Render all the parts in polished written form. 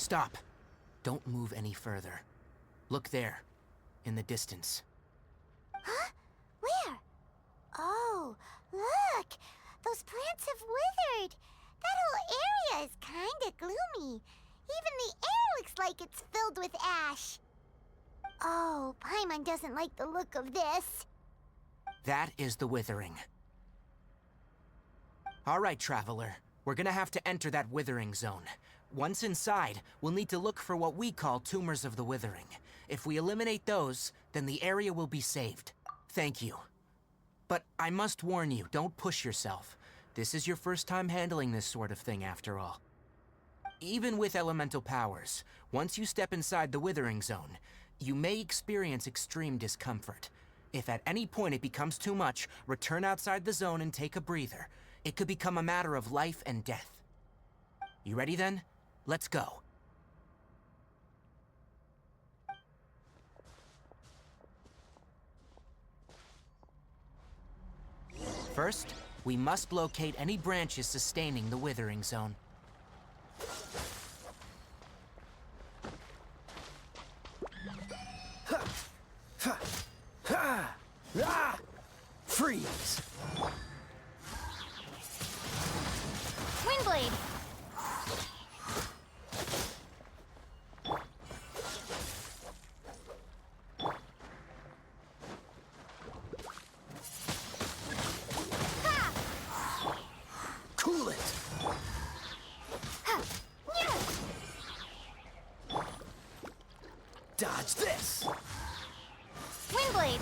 Stop. Don't move any further. Look there, in the distance. Huh? Where? Oh, look! Those plants have withered! That whole area is kinda gloomy. Even the air looks like it's filled with ash. Oh, Paimon doesn't like the look of this. That is the withering. All right, Traveler. We're gonna have to enter that withering zone. Once inside, we'll need to look for what we call tumors of the withering. If we eliminate those, then the area will be saved. Thank you. But I must warn you, don't push yourself. This is your first time handling this sort of thing, after all. Even with elemental powers, once you step inside the withering zone, you may experience extreme discomfort. If at any point it becomes too much, return outside the zone and take a breather. It could become a matter of life and death. You ready then? Let's go. First, we must locate any branches sustaining the withering zone. Freeze! Windblade! Cool it! Dodge this! Windblade!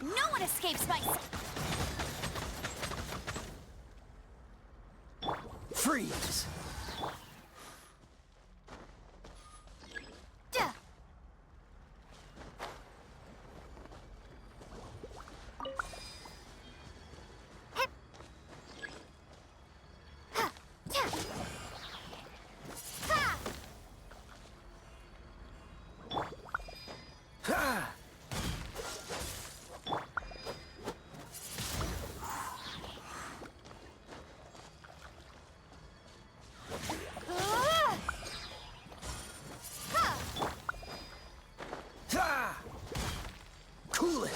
No one escapes my... Freeze! Duh. Hip. Ha. Ta. Ha. Ha! Ah. Ha. Ha! Cool it!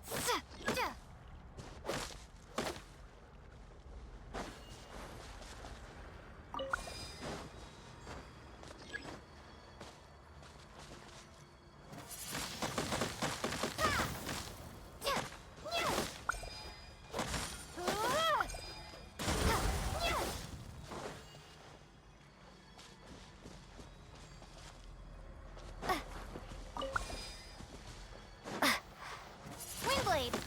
Sa. Duh. Windblade!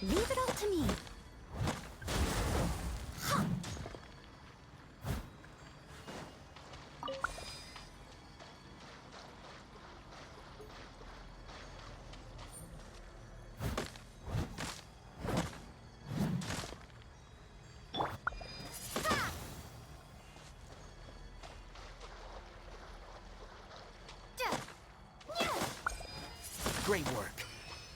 Leave it all to me. Great work.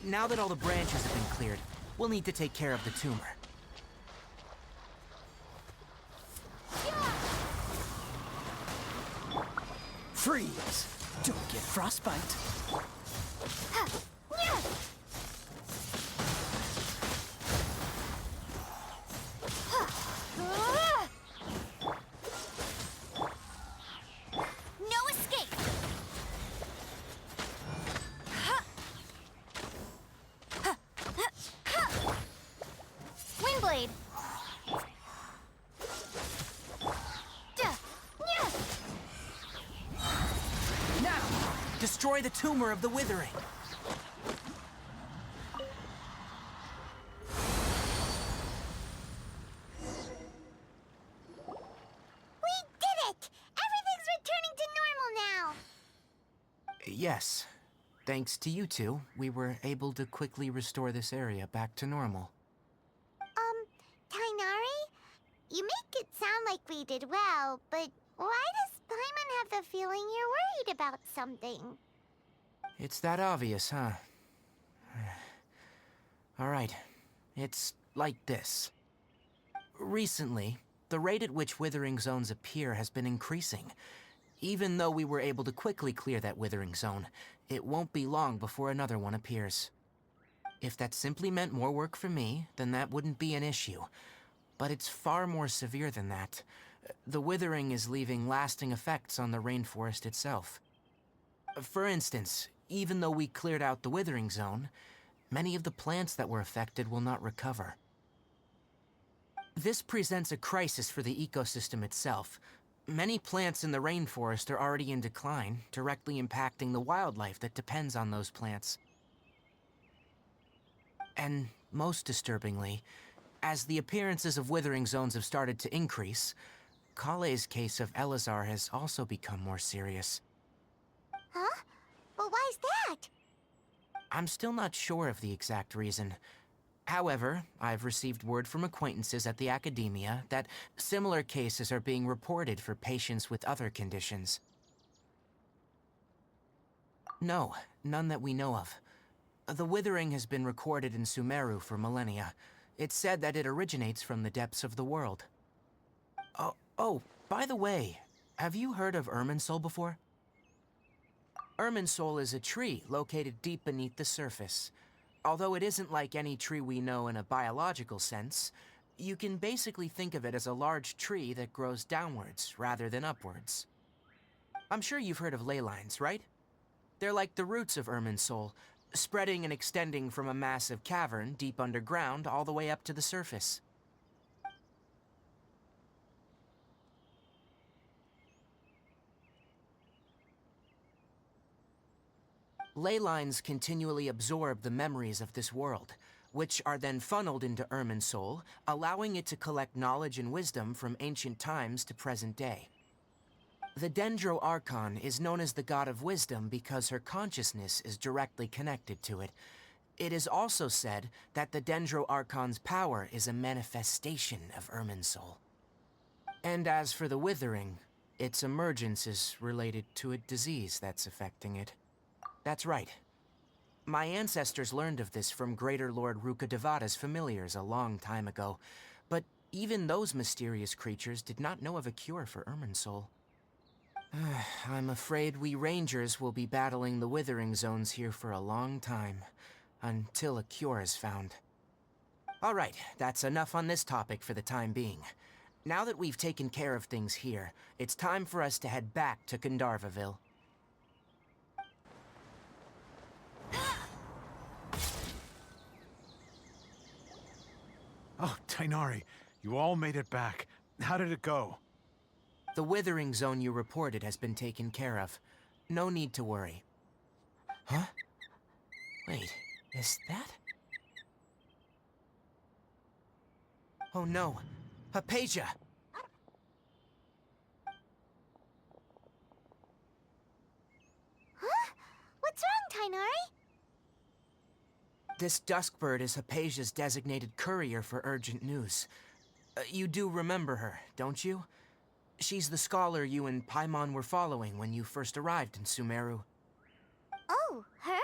Now that all the branches have been cleared, we'll need to take care of the tumor. Freeze! Don't get frostbite. No escape! Windblade! Now, destroy the tumor of the withering. Yes. Thanks to you two, we were able to quickly restore this area back to normal. Tainari? You make it sound like we did well, but why does Paimon have the feeling you're worried about something? It's that obvious, huh? Alright. It's like this. Recently, the rate at which withering zones appear has been increasing. Even though we were able to quickly clear that withering zone, it won't be long before another one appears. If that simply meant more work for me, then that wouldn't be an issue. But it's far more severe than that. The withering is leaving lasting effects on the rainforest itself. For instance, even though we cleared out the withering zone, many of the plants that were affected will not recover. This presents a crisis for the ecosystem itself. Many plants in the rainforest are already in decline, directly impacting the wildlife that depends on those plants. And most disturbingly, as the appearances of withering zones have started to increase, Kale's case of Elazar has also become more serious. Huh? But why's that? I'm still not sure of the exact reason. However, I've received word from acquaintances at the academia that similar cases are being reported for patients with other conditions. No, none that we know of. The withering has been recorded in Sumeru for millennia. It's said that it originates from the depths of the world. Oh, by the way, have you heard of Irminsul before? Irminsul is a tree located deep beneath the surface. Although it isn't like any tree we know in a biological sense, you can basically think of it as a large tree that grows downwards rather than upwards. I'm sure you've heard of ley lines, right? They're like the roots of Irminsul, spreading and extending from a massive cavern deep underground all the way up to the surface. Ley lines continually absorb the memories of this world, which are then funneled into Irminsul, allowing it to collect knowledge and wisdom from ancient times to present day. The Dendro Archon is known as the God of Wisdom because her consciousness is directly connected to it. It is also said that the Dendro Archon's power is a manifestation of Irminsul. And as for the Withering, its emergence is related to a disease that's affecting it. That's right. My ancestors learned of this from Greater Lord Rukkhadevata's familiars a long time ago, but even those mysterious creatures did not know of a cure for Irminsul. I'm afraid we Rangers will be battling the Withering Zones here for a long time, until a cure is found. Alright, that's enough on this topic for the time being. Now that we've taken care of things here, it's time for us to head back to Gandharvaville. Oh, Tainari, you all made it back. How did it go? The Withering Zone you reported has been taken care of. No need to worry. Huh? Wait, is that? Oh no, Hypatia! Huh? What's wrong, Tainari? This Duskbird is Hypatia's designated courier for urgent news. You do remember her, don't you? She's the scholar you and Paimon were following when you first arrived in Sumeru. Oh, her?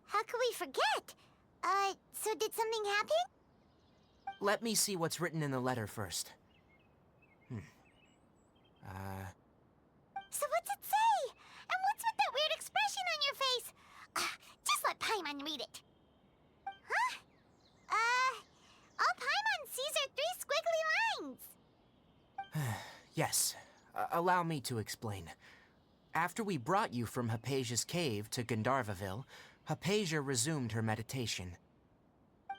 How could we forget? So did something happen? Let me see what's written in the letter first. So what's it say? And what's with that weird expression on your face? Just let Paimon read it. Huh? All Paimon sees are 3 squiggly lines. Yes, allow me to explain. After we brought you from Hypatia's cave to Gandharvaville, Hypatia resumed her meditation.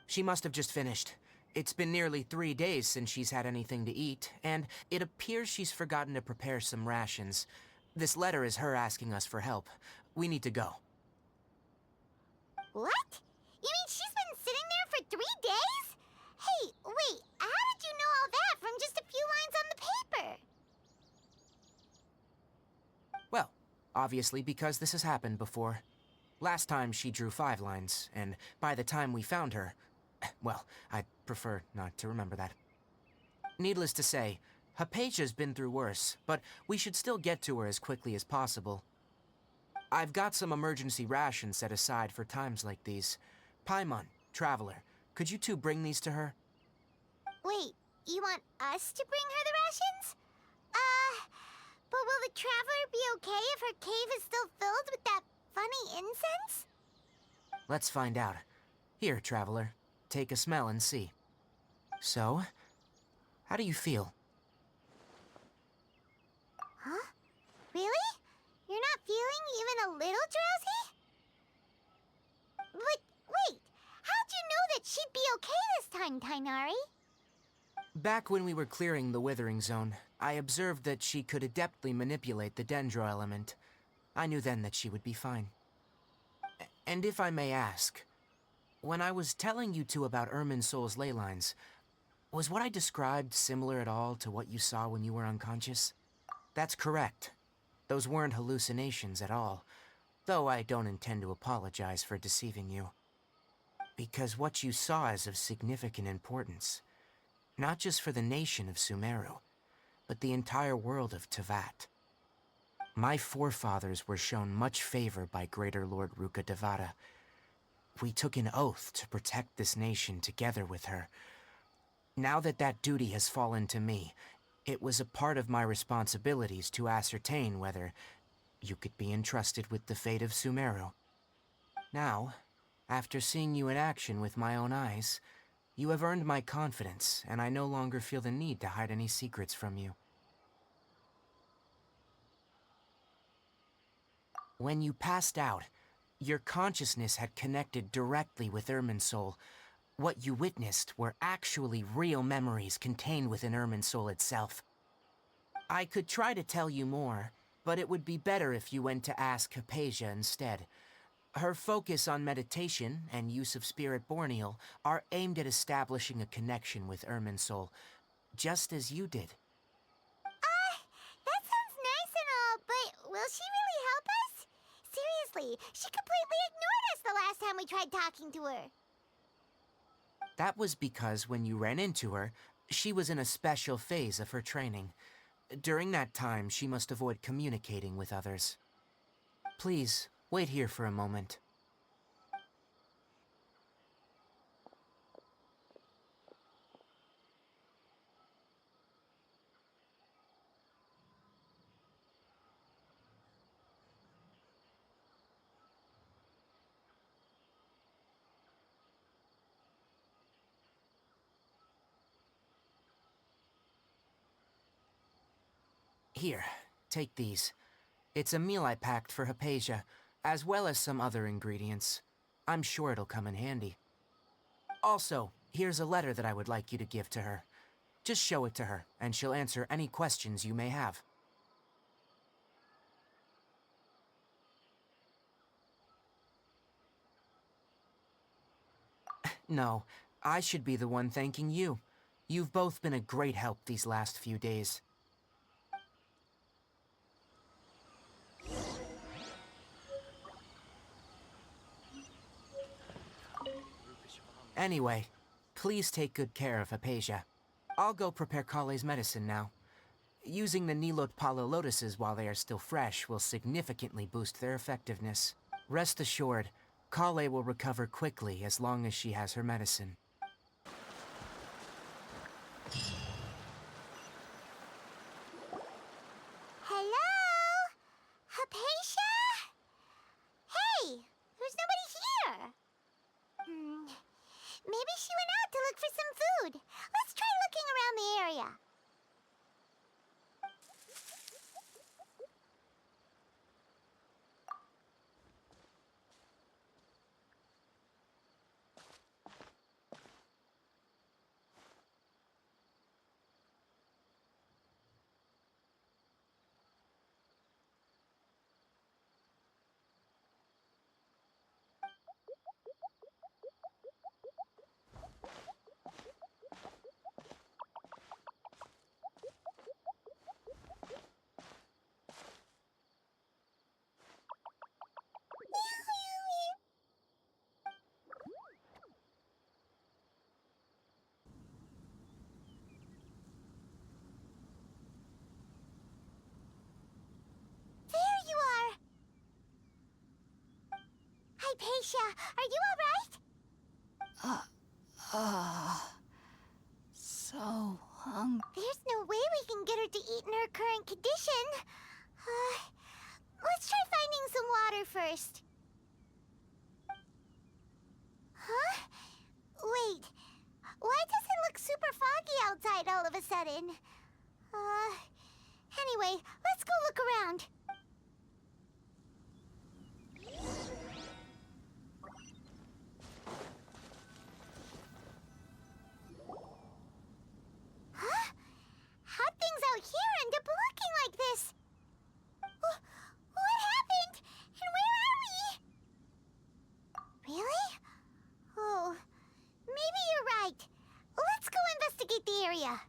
She must have just finished. It's been nearly 3 days since she's had anything to eat, and it appears she's forgotten to prepare some rations. This letter is her asking us for help. We need to go. What? You mean she's been sitting there for 3 days? Hey, wait, how did you know all that from just a few lines on the paper? Well, Obviously because this has happened before. Last time she drew 5 lines, and by the time we found her... Well, I'd prefer not to remember that. Needless to say, Hypatia's been through worse, but we should still get to her as quickly as possible. I've got some emergency rations set aside for times like these. Paimon, Traveler, could you two bring these to her? Wait, you want us to bring her the rations? But will the Traveler be okay if her cave is still filled with that funny incense? Let's find out. Here, Traveler, take a smell and see. So, how do you feel? Huh? Really? You're not feeling even a little drowsy? But wait, how'd you know that she'd be okay this time, Tainari? Back when we were clearing the Withering Zone, I observed that she could adeptly manipulate the Dendro element. I knew then that she would be fine. And if I may ask, when I was telling you two about Irminsol's ley lines, was what I described similar at all to what you saw when you were unconscious? That's correct. Those weren't hallucinations at all, though I don't intend to apologize for deceiving you. Because what you saw is of significant importance. Not just for the nation of Sumeru, but the entire world of Tevat. My forefathers were shown much favor by Greater Lord Ruka Devata. We took an oath to protect this nation together with her. Now that that duty has fallen to me, it was a part of my responsibilities to ascertain whether you could be entrusted with the fate of Sumeru. Now, after seeing you in action with my own eyes, you have earned my confidence, and I no longer feel the need to hide any secrets from you. When you passed out, your consciousness had connected directly with Irminsul. What you witnessed were actually real memories contained within Irminsul itself. I could try to tell you more, but it would be better if you went to ask Hypatia instead. Her focus on meditation and use of Spirit Borneal are aimed at establishing a connection with Irminsul, just as you did. That sounds nice and all, but will she really help us? Seriously, she completely ignored us the last time we tried talking to her. That was because when you ran into her, she was in a special phase of her training. During that time, she must avoid communicating with others. Please, wait here for a moment. Here, take these. It's a meal I packed for Hypatia, as well as some other ingredients. I'm sure it'll come in handy. Also, here's a letter that I would like you to give to her. Just show it to her, and she'll answer any questions you may have. No, I should be the one thanking you. You've both been a great help these last few days. Anyway, please take good care of Hypatia. I'll go prepare Kale's medicine now. Using the Nilot Pala lotuses while they are still fresh will significantly boost their effectiveness. Rest assured, Kale will recover quickly as long as she has her medicine. Hello? Hypatia? Hey, there's nobody here. Maybe she went out to look for some food. Let's try looking around the area. Hypatia. Are you alright? So hungry. There's no way we can get her to eat in her current condition. Let's try finding some water first. Huh? Wait. Why does it look super foggy outside all of a sudden? Anyway, let's go look around. Huh? How'd things out here end up looking like this? What happened? And where are we? Really? Oh, maybe you're right. Let's go investigate the area.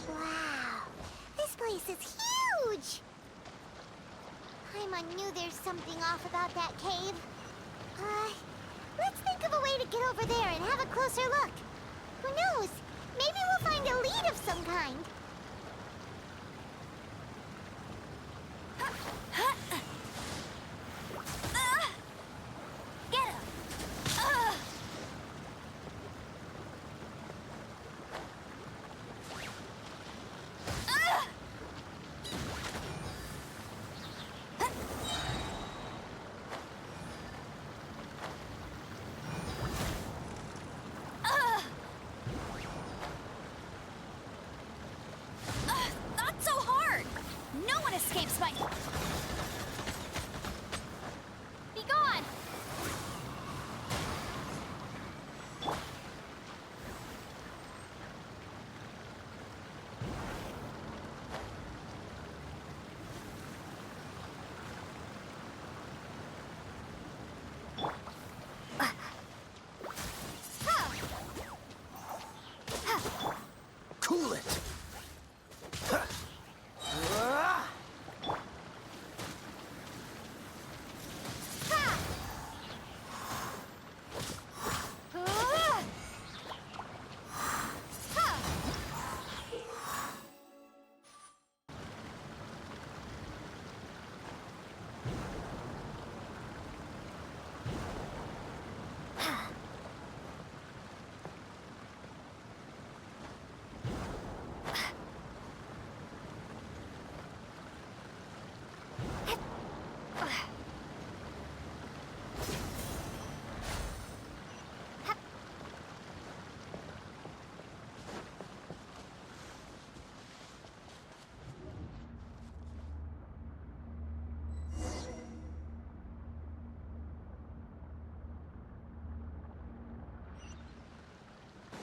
Wow, this place is huge! Paimon knew there's something off about that cave. Let's think of a way to get over there and have a closer look. Who knows? Maybe we'll find a lead of some kind. Get him! Not so hard! No one escapes my... Be gone! Cool it!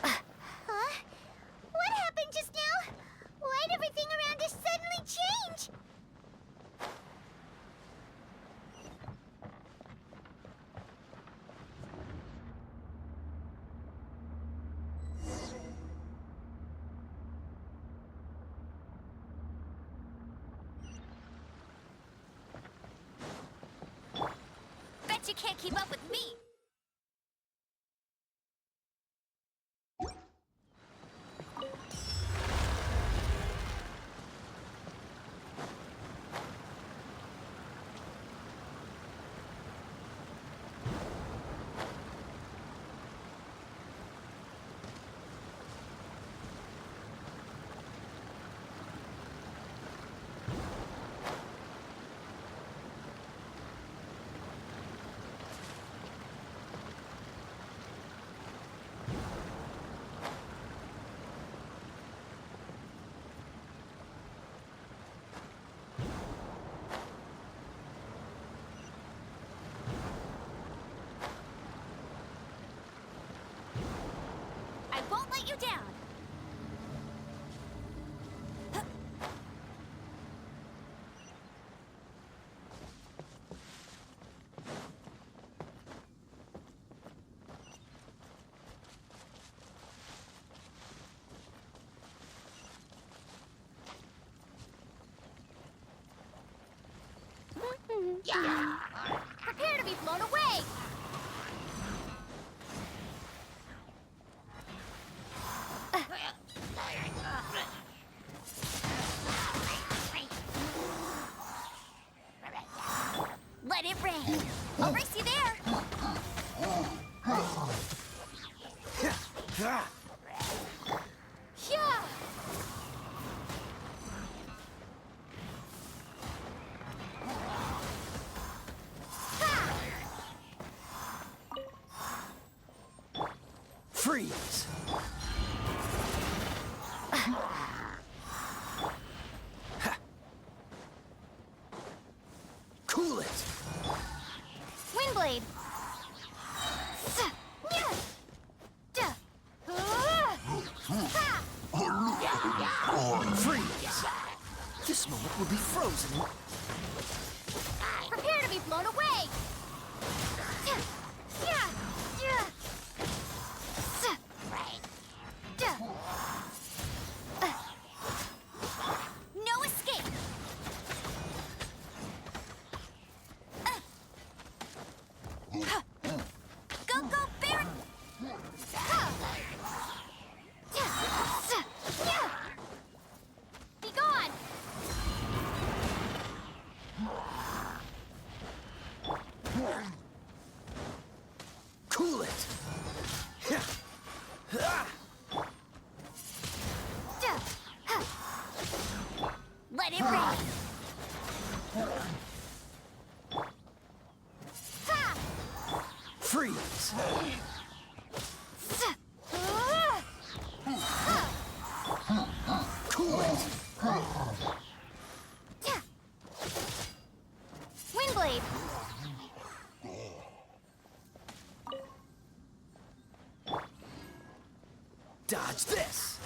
Huh? What happened just now? Why'd everything around us suddenly change? Bet you can't keep up with me! I won't let you down! Prepare to be blown away! Let it rain. I'll race you there. Yeah. Freeze! Cool it! Windblade. Freeze! This moment will be frozen. Prepare to be blown away. No escape. Go, go, Baron! Be gone! Cool it! Let it rain! Freeze! Cool it! Windblade! Dodge this!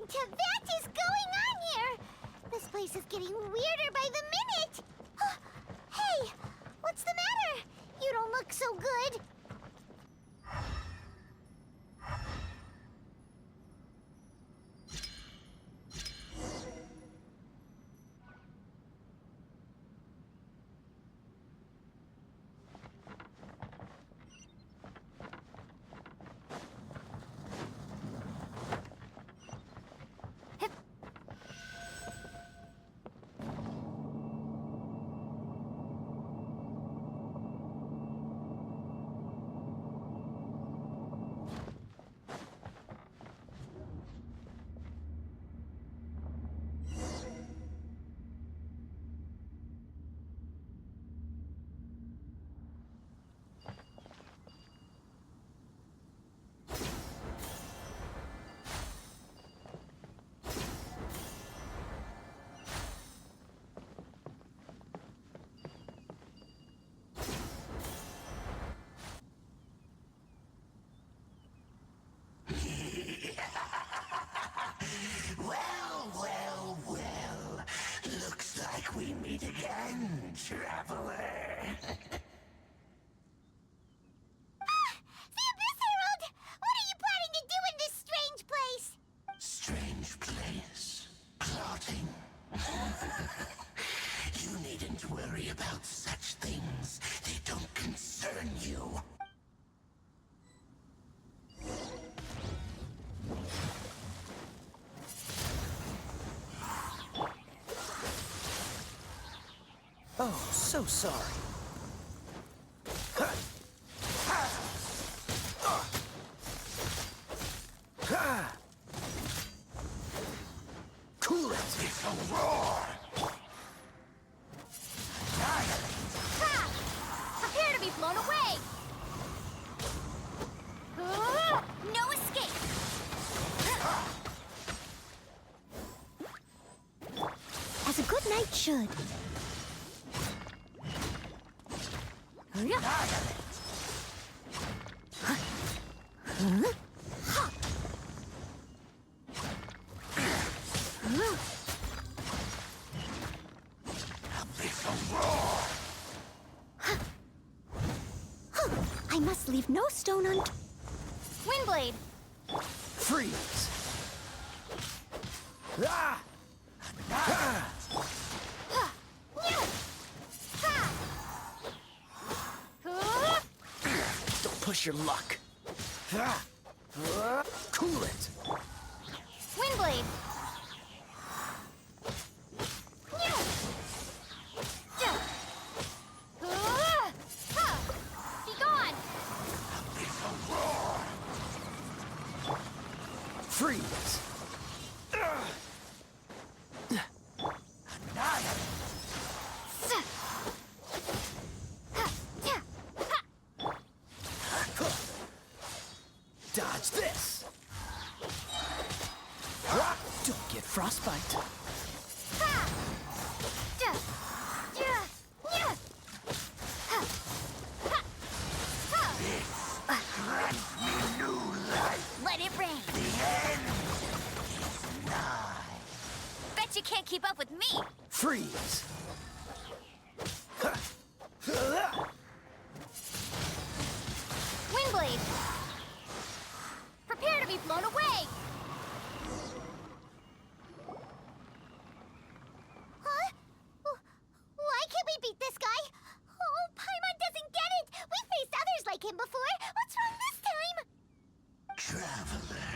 into that is going on here? This place is getting weirder by the minute. Hey, what's the matter? You don't look so good. Well. Looks like we meet again, traveler. The Abyss Herald! What are you planning to do in this strange place? Strange place. Plotting. You needn't worry about such things. They don't concern you. Oh, so sorry. Cool it! It's a roar! Ha! Prepare to be blown away! No escape! As a good knight should. I must leave no stone unturned. Windblade! Freeze! Ah! Ah! Don't push your luck. Ah! Cool it! Windblade! Be gone! Freeze! Dodge this! Don't get frostbite. Let it rain! Bet you can't keep up with me! Freeze! Windblade! Prepare to be blown away! Huh? Why can't we beat this guy? Oh, Paimon doesn't get it! We faced others like him before! What's wrong this time? Traveler,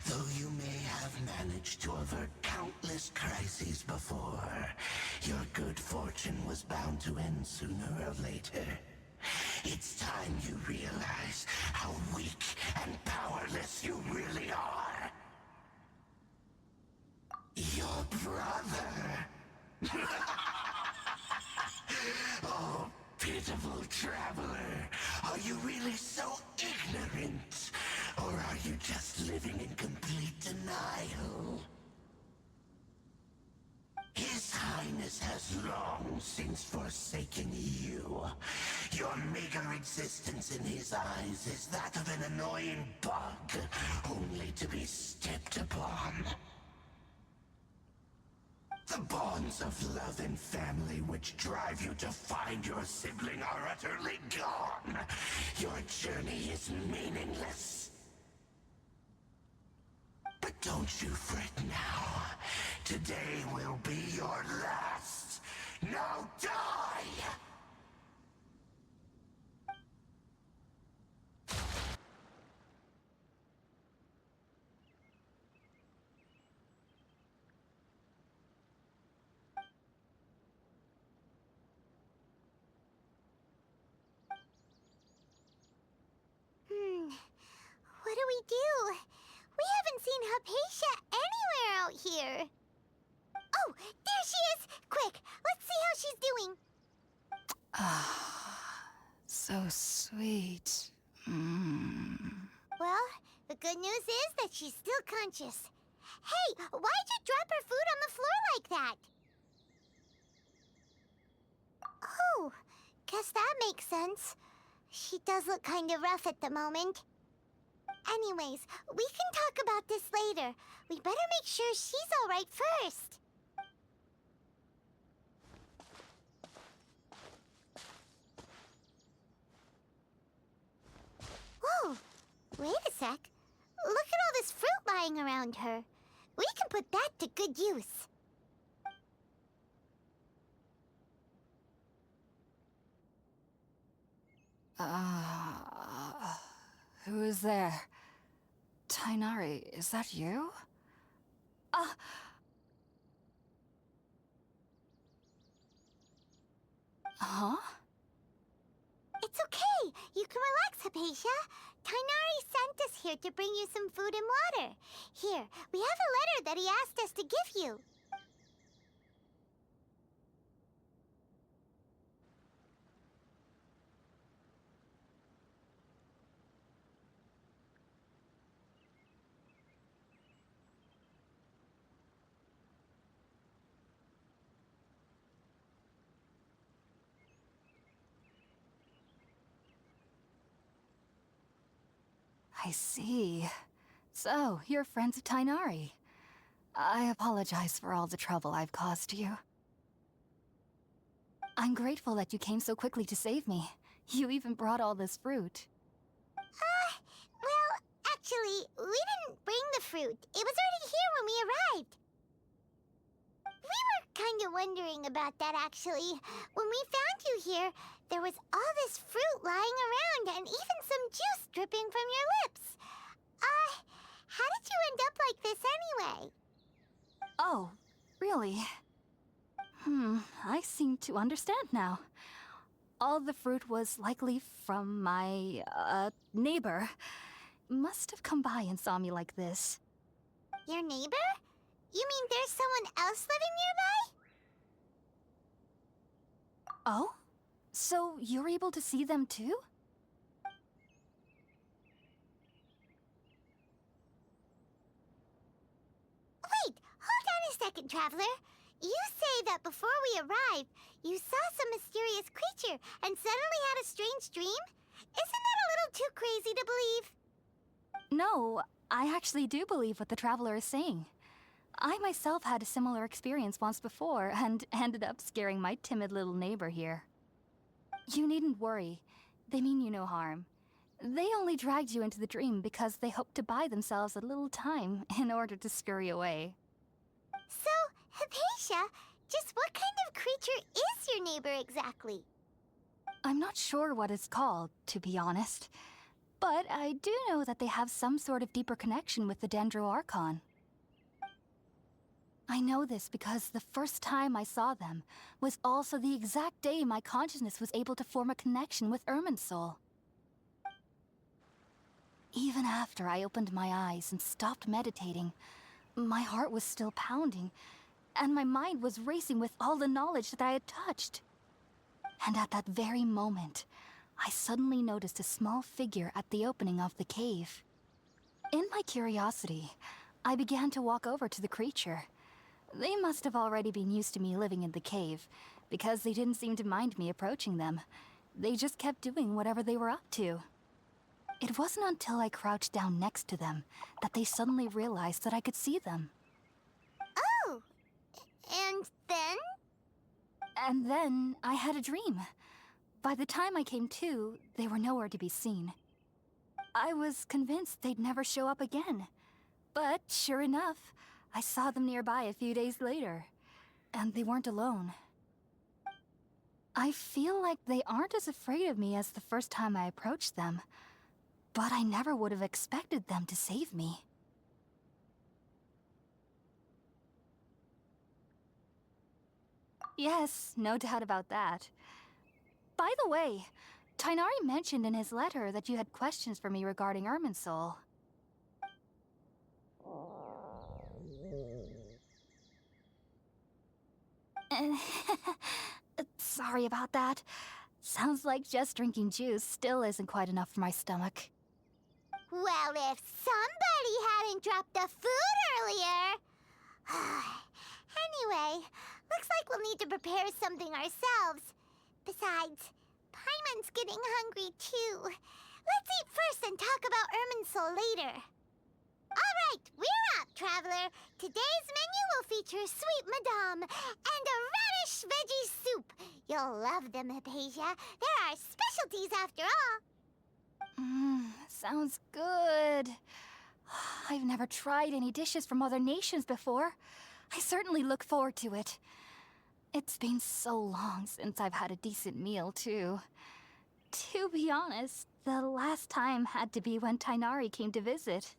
though you may have managed to avert countless crises before, your good fortune was bound to end sooner or later. It's time you realize how weak and powerless you really are. Your brother. Oh, pitiful traveler. Are you really so ignorant? Or are you just living in complete denial? His Highness has long since forsaken you. Your meager existence in his eyes is that of an annoying bug, only to be stepped upon. bonds of love and family which drive you to find your sibling are utterly gone. Your journey is meaningless. But don't you fret now. Today will be your last. Now die! What do we do? We haven't seen Hypatia anywhere out here. Oh, there she is! Quick, let's see how she's doing. So sweet. Well, the good news is that she's still conscious. Hey, why'd you drop her food on the floor like that? Oh, guess that makes sense. She does look kind of rough at the moment. Anyways, we can talk about this later. We better make sure she's all right first. Whoa, wait a sec. Look at all this fruit lying around her. We can put that to good use. Who is there? Tainari, is that you? Huh? It's okay. You can relax, Hypatia. Tainari sent us here to bring you some food and water. Here, we have a letter that he asked us to give you. I see. So, you're friends of Tainari. I apologize for all the trouble I've caused you. I'm grateful that you came so quickly to save me. You even brought all this fruit. Well, actually, we didn't bring the fruit. It was already here when we arrived. We were kind of wondering about that, actually. When we found you here, there was all this fruit lying around and even some juice dripping from your lips. How did you end up like this anyway? Oh, really? I seem to understand now. All the fruit was likely from my, neighbor. Must have come by and saw me like this. Your neighbor? You mean there's someone else living nearby? Oh? So you're able to see them too? Wait, hold on a second, Traveler. You say that before we arrived, you saw some mysterious creature and suddenly had a strange dream? Isn't that a little too crazy to believe? No, I actually do believe what the Traveler is saying. I myself had a similar experience once before and ended up scaring my timid little neighbor here. You needn't worry. They mean you no harm. They only dragged you into the dream because they hoped to buy themselves a little time in order to scurry away. So, Hypatia, just what kind of creature is your neighbor exactly? I'm not sure what it's called, to be honest. But I do know that they have some sort of deeper connection with the Dendro Archon. I know this because the first time I saw them was also the exact day my consciousness was able to form a connection with Irminsul. Even after I opened my eyes and stopped meditating, my heart was still pounding, and my mind was racing with all the knowledge that I had touched. And at that very moment, I suddenly noticed a small figure at the opening of the cave. In my curiosity, I began to walk over to the creature. They must have already been used to me living in the cave, because they didn't seem to mind me approaching them. They just kept doing whatever they were up to. It wasn't until I crouched down next to them that they suddenly realized that I could see them. Oh, and then? And then I had a dream. By the time I came to, they were nowhere to be seen. I was convinced they'd never show up again. But sure enough, I saw them nearby a few days later. And they weren't alone. I feel like they aren't as afraid of me as the first time I approached them. But I never would have expected them to save me. Yes, no doubt about that. By the way, Tainari mentioned in his letter that you had questions for me regarding Irminsul. Sorry about that. Sounds like just drinking juice still isn't quite enough for my stomach. Well, if somebody hadn't dropped the food earlier... Anyway, looks like we'll need to prepare something ourselves. Besides, Paimon's getting hungry too. Let's eat first and talk about Irminsul later. All right, we're up, Traveler. Today's menu will feature sweet madame and a radish veggie soup. You'll love them, Hypatia. They're our specialties after all. Sounds good. I've never tried any dishes from other nations before. I certainly look forward to it. It's been so long since I've had a decent meal, too. To be honest, the last time had to be when Tainari came to visit.